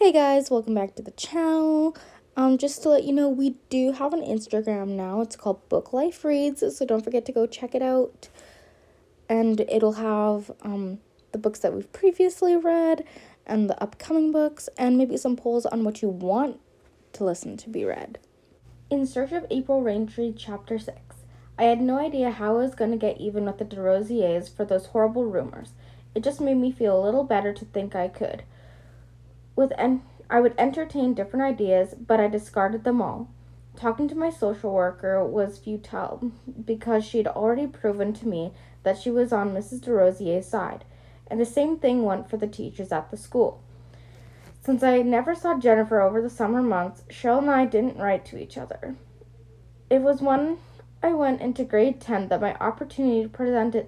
Hey guys, welcome back to the channel. Just to let you know, we do have an Instagram now. It's called Book Life Reads, so don't forget to go check it out. And it'll have the books that we've previously read and the upcoming books and maybe some polls on what you want to listen to be read. In Search of April Raintree, Chapter 6. I had no idea how I was going to get even with the de Rosiers for those horrible rumors. It just made me feel a little better to think I could. I would entertain different ideas, but I discarded them all. Talking to my social worker was futile because she'd already proven to me that she was on Mrs. de Rosier's side, and the same thing went for the teachers at the school. Since I never saw Jennifer over the summer months, Cheryl and I didn't write to each other. It was when I went into grade 10 that my opportunity presented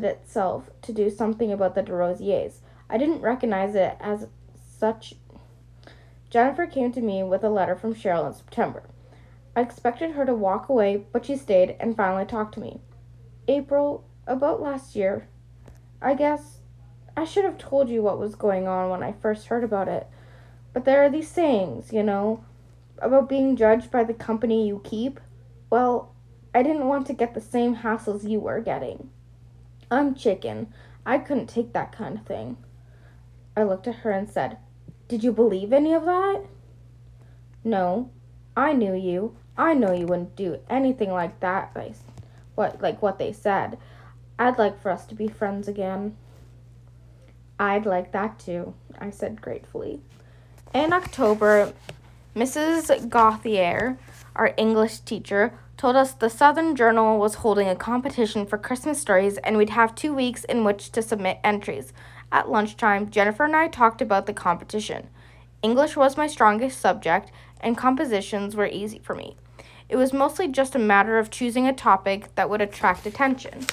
itself to do something about the de Rosiers. I didn't recognize it as such. Jennifer came to me with a letter from Cheryl in September. I expected her to walk away, but she stayed and finally talked to me. April, about last year. I guess I should have told you what was going on when I first heard about it. But there are these sayings, about being judged by the company you keep. Well, I didn't want to get the same hassles you were getting. I'm chicken. I couldn't take that kind of thing. I looked at her and said, "Did you believe any of that?" "No. I knew you. I know you wouldn't do anything like that, what they said. I'd like for us to be friends again." "I'd like that too," I said gratefully. In October, Mrs. Gauthier, our English teacher, told us the Southern Journal was holding a competition for Christmas stories and we'd have 2 weeks in which to submit entries. At lunchtime, Jennifer and I talked about the competition. English was my strongest subject, and compositions were easy for me. It was mostly just a matter of choosing a topic that would attract attention.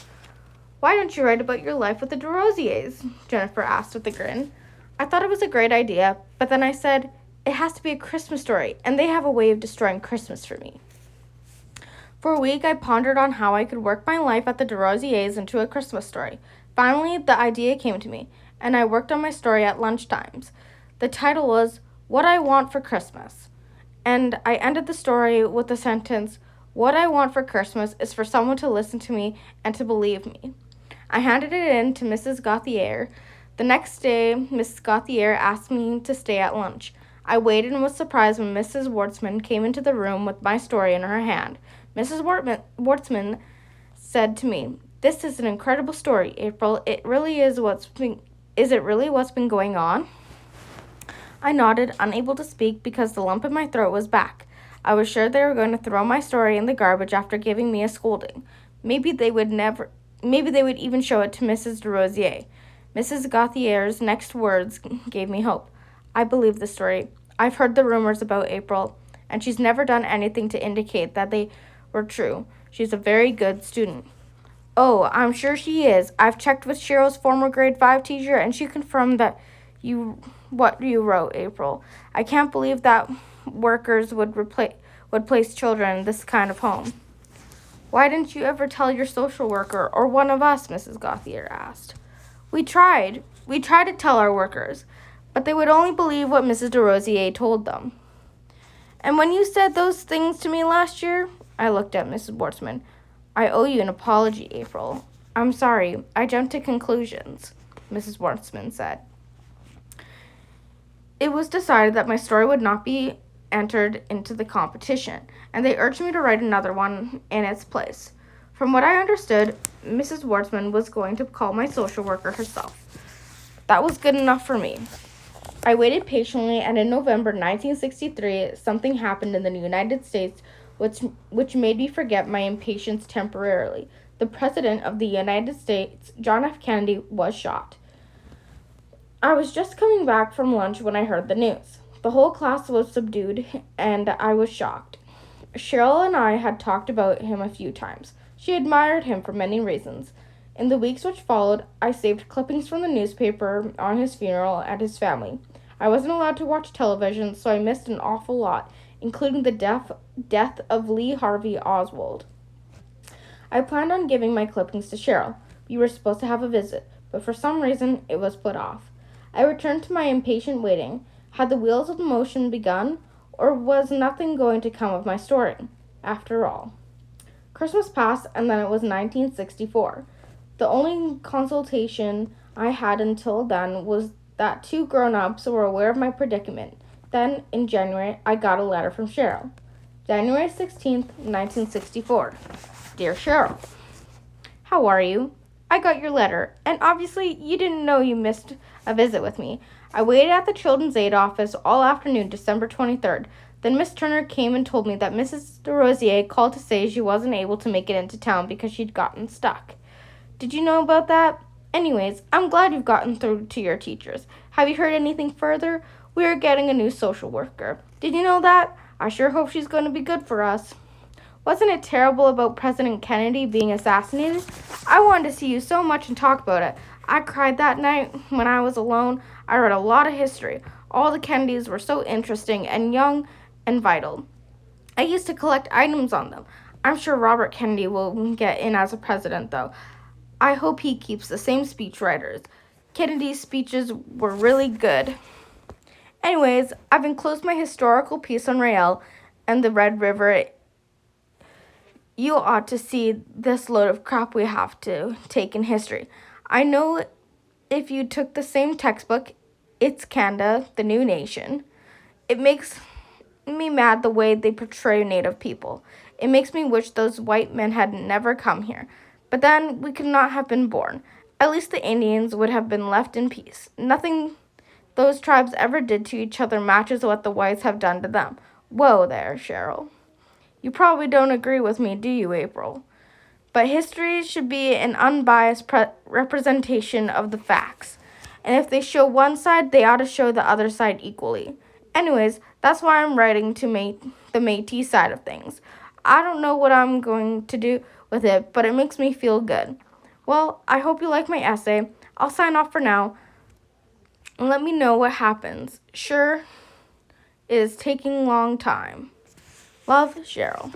"Why don't you write about your life with the de Rosiers?" Jennifer asked with a grin. I thought it was a great idea, but then I said, it has to be a Christmas story, and they have a way of destroying Christmas for me. For a week, I pondered on how I could work my life at the de Rosiers into a Christmas story. Finally, the idea came to me, and I worked on my story at lunchtimes. The title was What I Want for Christmas, and I ended the story with the sentence, "What I want for Christmas is for someone to listen to me and to believe me." I handed it in to Mrs. Gauthier. The next day, Mrs. Gauthier asked me to stay at lunch. I waited and was surprised when Mrs. Wartzman came into the room with my story in her hand. Mrs. Wartzman said to me, "This is an incredible story, April. Is it really what's been going on?" I nodded, unable to speak because the lump in my throat was back. I was sure they were going to throw my story in the garbage after giving me a scolding. Maybe they would even show it to Mrs. de Rosier. Mrs. Gauthier's next words gave me hope. "I believe the story. I've heard the rumors about April, and she's never done anything to indicate that they were true. She's a very good student." "Oh, I'm sure she is. I've checked with Cheryl's former grade 5 teacher, and she confirmed that what you wrote, April. I can't believe that workers would place children in this kind of home." "Why didn't you ever tell your social worker or one of us?" Mrs. Gauthier asked. We tried to tell our workers, but they would only believe what Mrs. de Rosier told them." "And when you said those things to me last year," I looked at Mrs. Wartzman, "I owe you an apology, April. I'm sorry. I jumped to conclusions," Mrs. Wartzman said. It was decided that my story would not be entered into the competition, and they urged me to write another one in its place. From what I understood, Mrs. Wartzman was going to call my social worker herself. That was good enough for me. I waited patiently, and in November 1963, something happened in the United States which made me forget my impatience temporarily. The President of the United States, John F. Kennedy, was shot. I was just coming back from lunch when I heard the news. The whole class was subdued, and I was shocked. Cheryl and I had talked about him a few times. She admired him for many reasons. In the weeks which followed, I saved clippings from the newspaper on his funeral and his family. I wasn't allowed to watch television, so I missed an awful lot, including the death of Lee Harvey Oswald. I planned on giving my clippings to Cheryl. We were supposed to have a visit, but for some reason it was put off. I returned to my impatient waiting. Had the wheels of motion begun, or was nothing going to come of my story, after all? Christmas passed, and then it was 1964. The only consultation I had until then was that two grown-ups were aware of my predicament. Then, in January, I got a letter from Cheryl. January 16th, 1964. Dear Cheryl, how are you? I got your letter, and obviously you didn't know you missed a visit with me. I waited at the Children's Aid office all afternoon, December 23rd. Then Miss Turner came and told me that Mrs. DeRosier called to say she wasn't able to make it into town because she'd gotten stuck. Did you know about that? Anyways, I'm glad you've gotten through to your teachers. Have you heard anything further? We are getting a new social worker. Did you know that? I sure hope she's going to be good for us. Wasn't it terrible about President Kennedy being assassinated? I wanted to see you so much and talk about it. I cried that night when I was alone. I read a lot of history. All the Kennedys were so interesting and young and vital. I used to collect items on them. I'm sure Robert Kennedy will get in as a president, though. I hope he keeps the same speechwriters. Kennedy's speeches were really good. Anyways, I've enclosed my historical piece on Rael and the Red River. You ought to see this load of crap we have to take in history. I know if you took the same textbook, It's Canada, the New Nation. It makes me mad the way they portray Native people. It makes me wish those white men had never come here. But then we could not have been born. At least the Indians would have been left in peace. Nothing those tribes ever did to each other matches what the whites have done to them. Whoa there, Cheryl. You probably don't agree with me, do you, April? But history should be an unbiased representation of the facts. And if they show one side, they ought to show the other side equally. Anyways, that's why I'm writing to the Métis side of things. I don't know what I'm going to do with it, but it makes me feel good. Well, I hope you like my essay. I'll sign off for now. And let me know what happens. Sure is taking a long time. Love, Cheryl.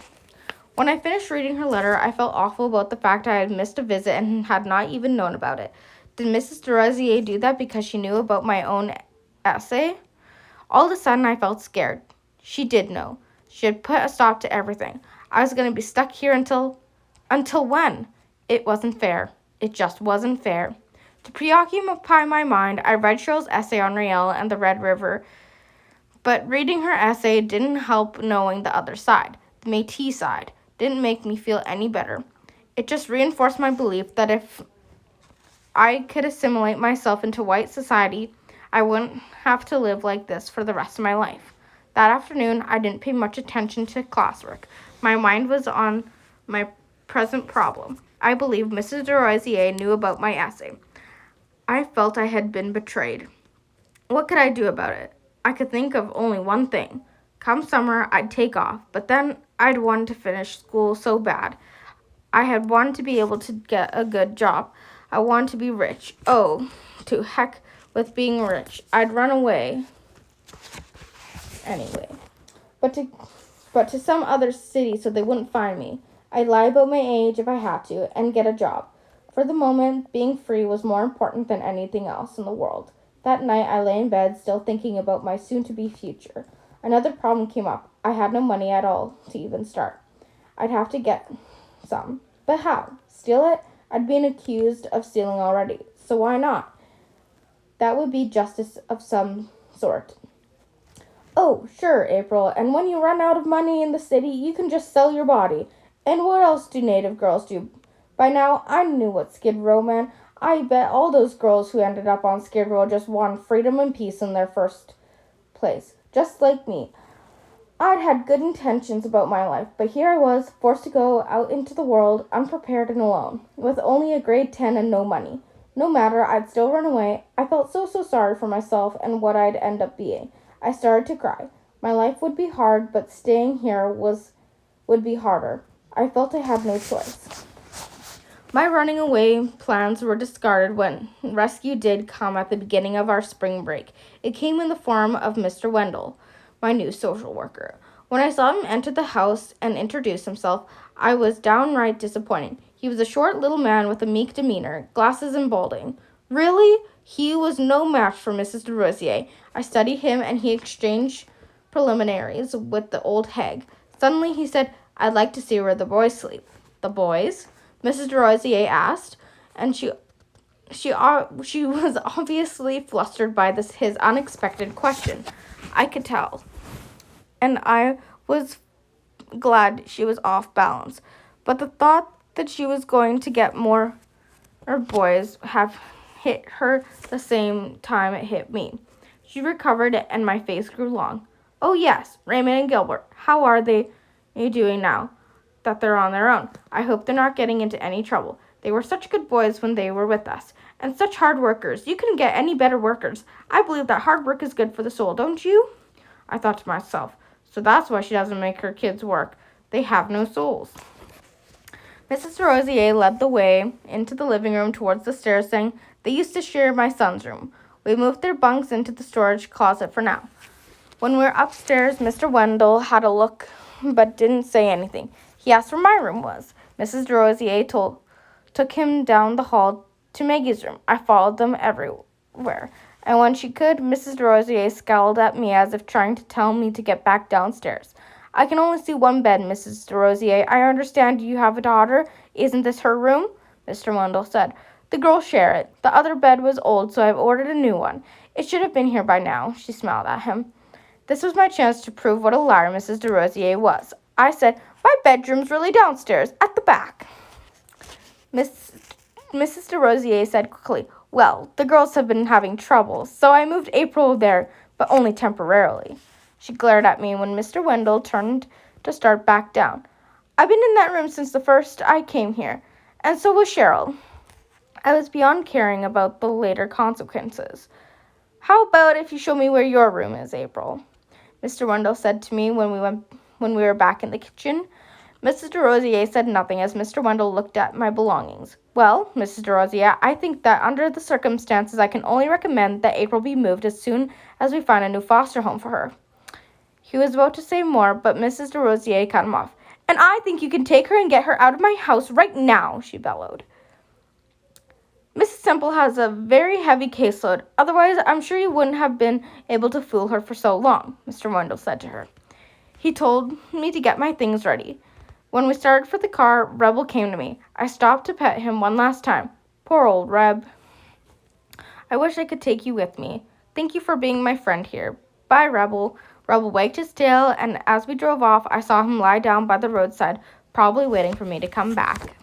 When I finished reading her letter, I felt awful about the fact I had missed a visit and had not even known about it. Did Mrs. DeRosier do that because she knew about my own essay? All of a sudden, I felt scared. She did know. She had put a stop to everything. I was going to be stuck here until when? It wasn't fair. It just wasn't fair. To preoccupy my mind, I read Cheryl's essay on Rael and the Red River, but reading her essay didn't help knowing the other side, the Métis side, didn't make me feel any better. It just reinforced my belief that if I could assimilate myself into white society, I wouldn't have to live like this for the rest of my life. That afternoon, I didn't pay much attention to classwork. My mind was on my present problem. I believe Mrs. DeRosier knew about my essay. I felt I had been betrayed. What could I do about it? I could think of only one thing. Come summer, I'd take off, but then I'd want to finish school so bad. I had wanted to be able to get a good job. I wanted to be rich. Oh, to heck with being rich. I'd run away anyway. But to some other city so they wouldn't find me. I'd lie about my age if I had to and get a job. For the moment, being free was more important than anything else in the world. That night, I lay in bed, still thinking about my soon-to-be future. Another problem came up. I had no money at all to even start. I'd have to get some. But how? Steal it? I'd been accused of stealing already, so why not? That would be justice of some sort. Oh, sure, April, and when you run out of money in the city, you can just sell your body. And what else do native girls do? By now, I knew what Skid Row meant. I bet all those girls who ended up on Skid Row just wanted freedom and peace in their first place, just like me. I'd had good intentions about my life, but here I was, forced to go out into the world, unprepared and alone, with only a grade 10 and no money. No matter, I'd still run away. I felt so sorry for myself and what I'd end up being. I started to cry. My life would be hard, but staying here would be harder. I felt I had no choice. My running away plans were discarded when rescue did come at the beginning of our spring break. It came in the form of Mr. Wendell, my new social worker. When I saw him enter the house and introduce himself, I was downright disappointed. He was a short little man with a meek demeanor, glasses and balding. Really? He was no match for Mrs. de Rosier. I studied him, and he exchanged preliminaries with the old hag. Suddenly he said, "I'd like to see where the boys sleep." "The boys?" Mrs. de Rosier asked, and she was obviously flustered by his unexpected question. I could tell, and I was glad she was off balance. But the thought that she was going to get more boys have hit her the same time it hit me. She recovered, and my face grew long. "Oh, yes, Raymond and Gilbert. How are they doing now that they're on their own? I hope they're not getting into any trouble. They were such good boys when they were with us, and such hard workers. You couldn't get any better workers. I believe that hard work is good for the soul, don't you?" I thought to myself, so that's why she doesn't make her kids work. They have no souls. Mrs. de Rosier led the way into the living room towards the stairs, saying, "They used to share my son's room. We moved their bunks into the storage closet for now." When we were upstairs, Mr. Wendell had a look but didn't say anything. He asked where my room was. Mrs. de Rosier took him down the hall to Maggie's room. I followed them everywhere, and when she could, Mrs. de Rosier scowled at me as if trying to tell me to get back downstairs. "I can only see one bed, Mrs. de Rosier. I understand you have a daughter. Isn't this her room?" Mr. Wendell said. "The girls share it. The other bed was old, so I've ordered a new one. It should have been here by now." She smiled at him. This was my chance to prove what a liar Mrs. de Rosier was. I said, "My bedroom's really downstairs, at the back." Mrs. de Rosier said quickly, "Well, the girls have been having trouble, so I moved April there, but only temporarily." She glared at me when Mr. Wendell turned to start back down. "I've been in that room since the first I came here, and so was Cheryl." I was beyond caring about the later consequences. "How about if you show me where your room is, April?" Mr. Wendell said to me when we were back in the kitchen. Mrs. de Rosier said nothing as Mr. Wendell looked at my belongings. "Well, Mrs. de Rosier, I think that under the circumstances I can only recommend that April be moved as soon as we find a new foster home for her." He was about to say more, but Mrs. de Rosier cut him off. "And I think you can take her and get her out of my house right now," she bellowed. "Mrs. Semple has a very heavy caseload. Otherwise, I'm sure you wouldn't have been able to fool her for so long," Mr. Wendell said to her. He told me to get my things ready. When we started for the car, Rebel came to me. I stopped to pet him one last time. "Poor old Reb. I wish I could take you with me. Thank you for being my friend here. Bye, Rebel." Rebel wagged his tail, and as we drove off, I saw him lie down by the roadside, probably waiting for me to come back.